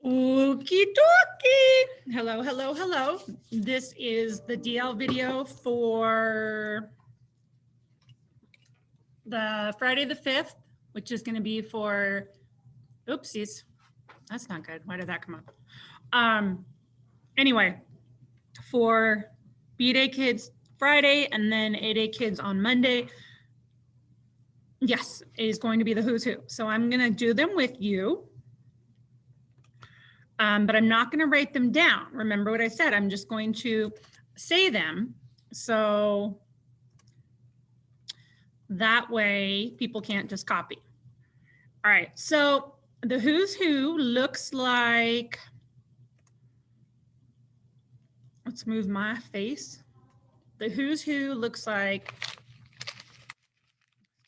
Okie dokie. Hello, hello, hello. This is the DL video for the Friday the 5th, which is going to be for, oopsies, that's not good. Why did that come up? Anyway, for B-Day Kids Friday and then A-Day Kids on Monday. Yes, it is going to be the who's who. So I'm going to do them with you. But I'm not going to write them down. Remember what I said, I'm just going to say them. So that way people can't just copy. All right, so the who's who looks like, let's move my face. The who's who looks like,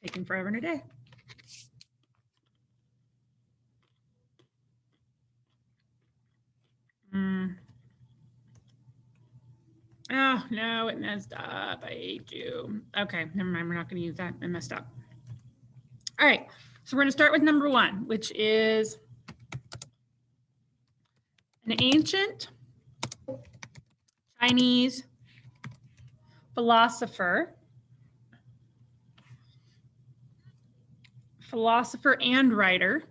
taking forever and a day. Oh, no, it messed up. I hate you. Okay, never mind. We're not going to use that. It messed up. All right, so we're going to start with number 1, which is an ancient Chinese philosopher and writer.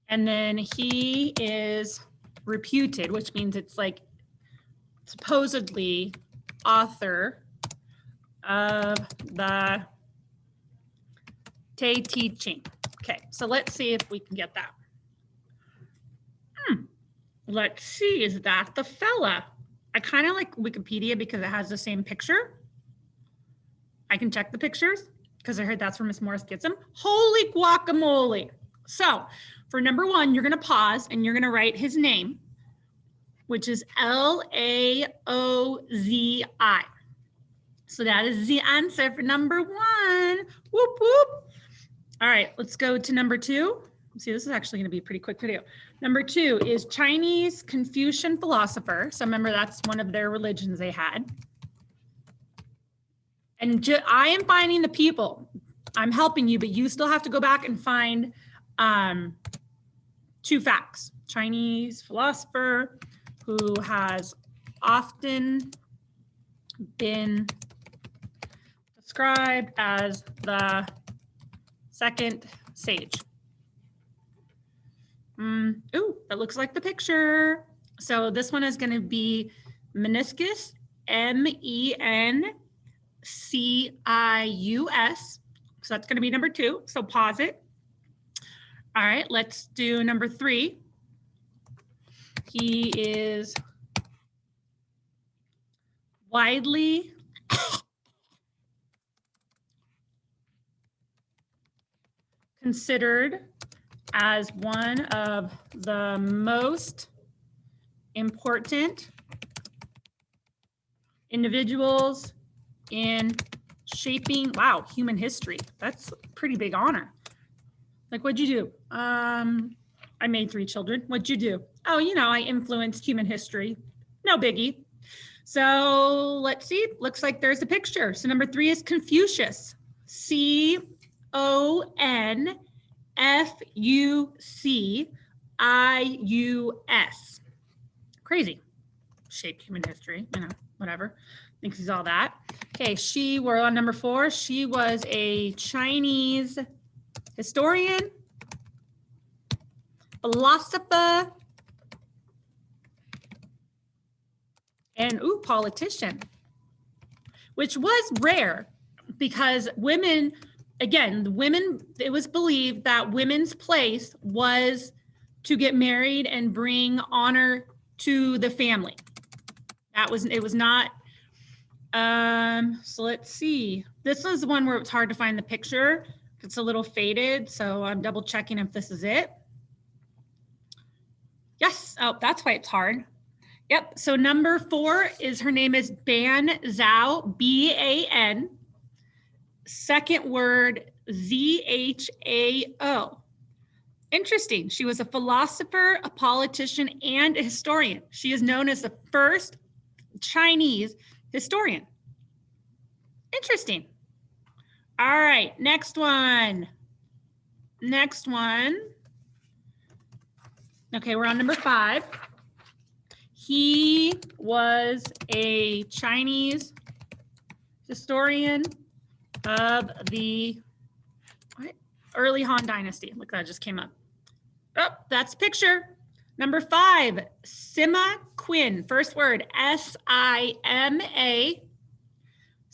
And then he is reputed, which means it's like supposedly author of the Te Te Ching. Okay, so let's see if we can get that. Let's see, is that the fella? I kind of like Wikipedia because it has the same picture. I can check the pictures because I heard that's where Miss Morris gets them. Holy guacamole. So for number 1, you're going to pause and you're going to write his name, which is Laozi. So that is the answer for number 1. Whoop, whoop. All right, let's go to number 2. See, this is actually going to be a pretty quick video. Number 2 is Chinese Confucian philosopher. So remember, that's one of their religions they had. And I am finding the people. I'm helping you, but you still have to go back and find 2 facts. Chinese philosopher who has often been described as the second sage. Ooh, that looks like the picture. So this one is going to be Meniscus, Mencius. So that's going to be number 2. So pause it. All right, let's do number 3. He is widely considered as one of the most important individuals in shaping, wow, human history. That's a pretty big honor. Like, what'd you do? I made 3 children. What'd you do? Oh, you know, I influenced human history. No biggie. So let's see. Looks like there's a picture. So number 3 is Confucius. Confucius. Crazy. Shaped human history, you know, whatever. Thinks he's all that. Okay, we're on number 4. She was a Chinese historian, philosopher, and politician, which was rare because women, again, it was believed that women's place was to get married and bring honor to the family. It was not, so let's see. This was the one where it's hard to find the picture. It's a little faded, so I'm double checking if this is it. Yes, oh, that's why it's hard. Yep, so number 4 is, her name is Ban Zhao, B-A-N. Second word, Z-H-A-O. Interesting, she was a philosopher, a politician, and a historian. She is known as the first Chinese historian. Interesting. All right, next one. Next one. Okay, we're on number 5. He was a Chinese historian of the early Han Dynasty. Look, that just came up. Oh, that's a picture. Number 5, Sima Qin. First word, S-I-M-A.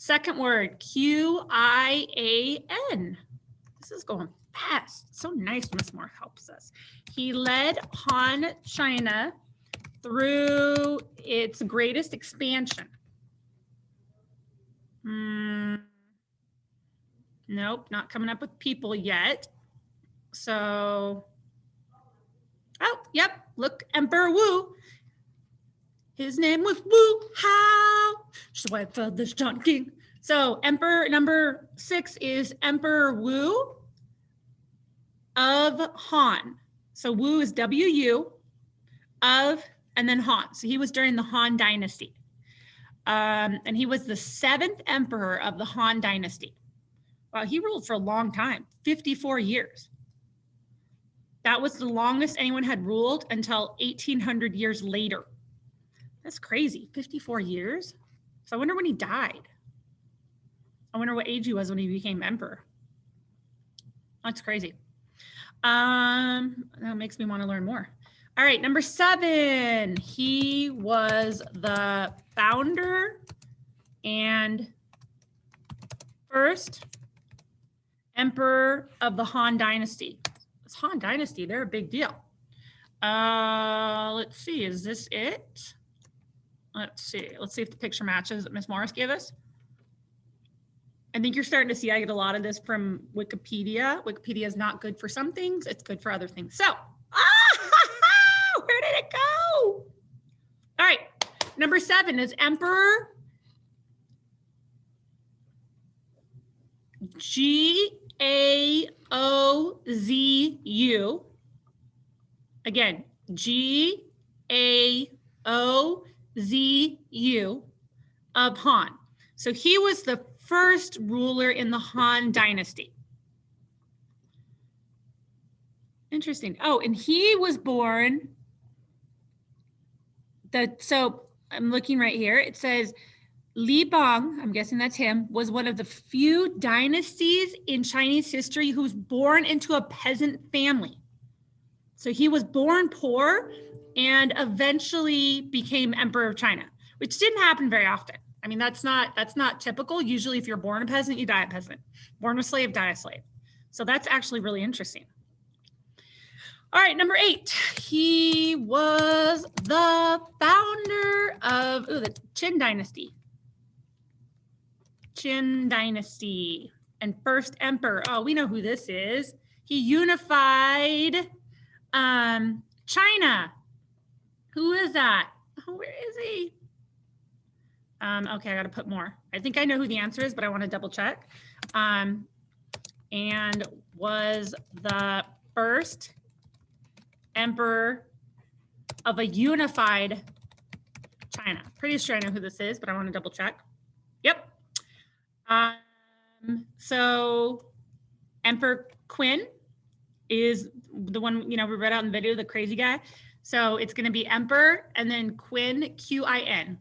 Second word, Q-I-A-N. This is going fast. So nice Miss Moore helps us. He led Han China through its greatest expansion. Nope, not coming up with people yet. So, oh, yep, look, Emperor Wu. His name was Wu Hao. She's the wife of this John King. So Emperor number 6 is Emperor Wu of Han. So Wu is W-U of, and then Han. So he was during the Han Dynasty. And he was the 7th emperor of the Han Dynasty. Wow, he ruled for a long time, 54 years. That was the longest anyone had ruled until 1800 years later. That's crazy, 54 years. So I wonder when he died. I wonder what age he was when he became emperor. That's crazy. That makes me want to learn more. All right, number 7. He was the founder and first emperor of the Han Dynasty. This Han Dynasty, they're a big deal. Let's see, is this it? Let's see if the picture matches that Ms. Morris gave us. I think you're starting to see I get a lot of this from Wikipedia. Wikipedia is not good for some things, it's good for other things. So, where did it go? All right, number 7 is Emperor G-A-O-Z-U. Again, G-A-O-Z-U of Han. So he was the first ruler in the Han Dynasty. Interesting. Oh, and he was born, so I'm looking right here. It says Li Bang, I'm guessing that's him, was one of the few dynasties in Chinese history who was born into a peasant family. So he was born poor and eventually became emperor of China, which didn't happen very often. I mean, that's not typical. Usually if you're born a peasant, you die a peasant. Born a slave, die a slave. So that's actually really interesting. All right, number 8. He was the founder of the Qin Dynasty. Qin Dynasty and first emperor. Oh, we know who this is. He unified China. Who is that? Oh, where is he? Okay, I got to put more. I think I know who the answer is, but I want to double check. And was the first emperor of a unified China. Pretty sure I know who this is, but I want to double check. Yep. So Emperor Qin is the one, we read out in the video, the crazy guy. So it's going to be Emperor and then Qin, Q-I-N.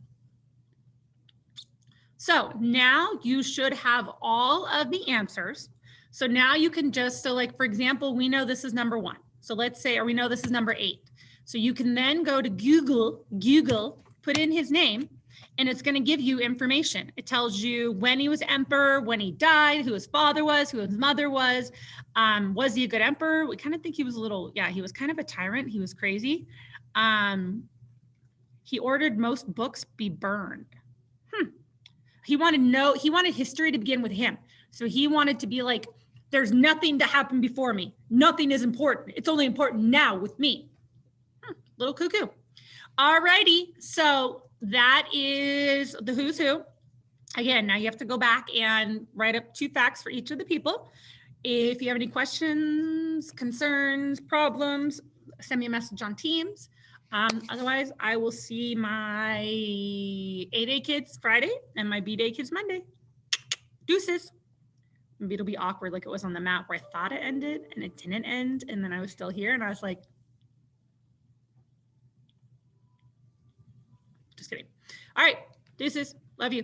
So now you should have all of the answers. So now you can just, so like, for example, we know this is number 1. So let's say, or we know this is number 8. So you can then go to Google, put in his name, and it's going to give you information. It tells you when he was emperor, when he died, who his father was, who his mother was he a good emperor? We kind of think he was a little, he was kind of a tyrant. He was crazy. He ordered most books be burned. He wanted history to begin with him. So he wanted to be like, there's nothing to happen before me. Nothing is important. It's only important now with me. Little cuckoo. All righty. So that is the who's who. Again, now you have to go back and write up 2 facts for each of the people. If you have any questions, concerns, problems, send me a message on Teams. Otherwise, I will see my A-Day kids Friday and my B-Day kids Monday. Deuces. Maybe it'll be awkward like it was on the map where I thought it ended and it didn't end. And then I was still here and I was like, just kidding. All right, deuces. Love you.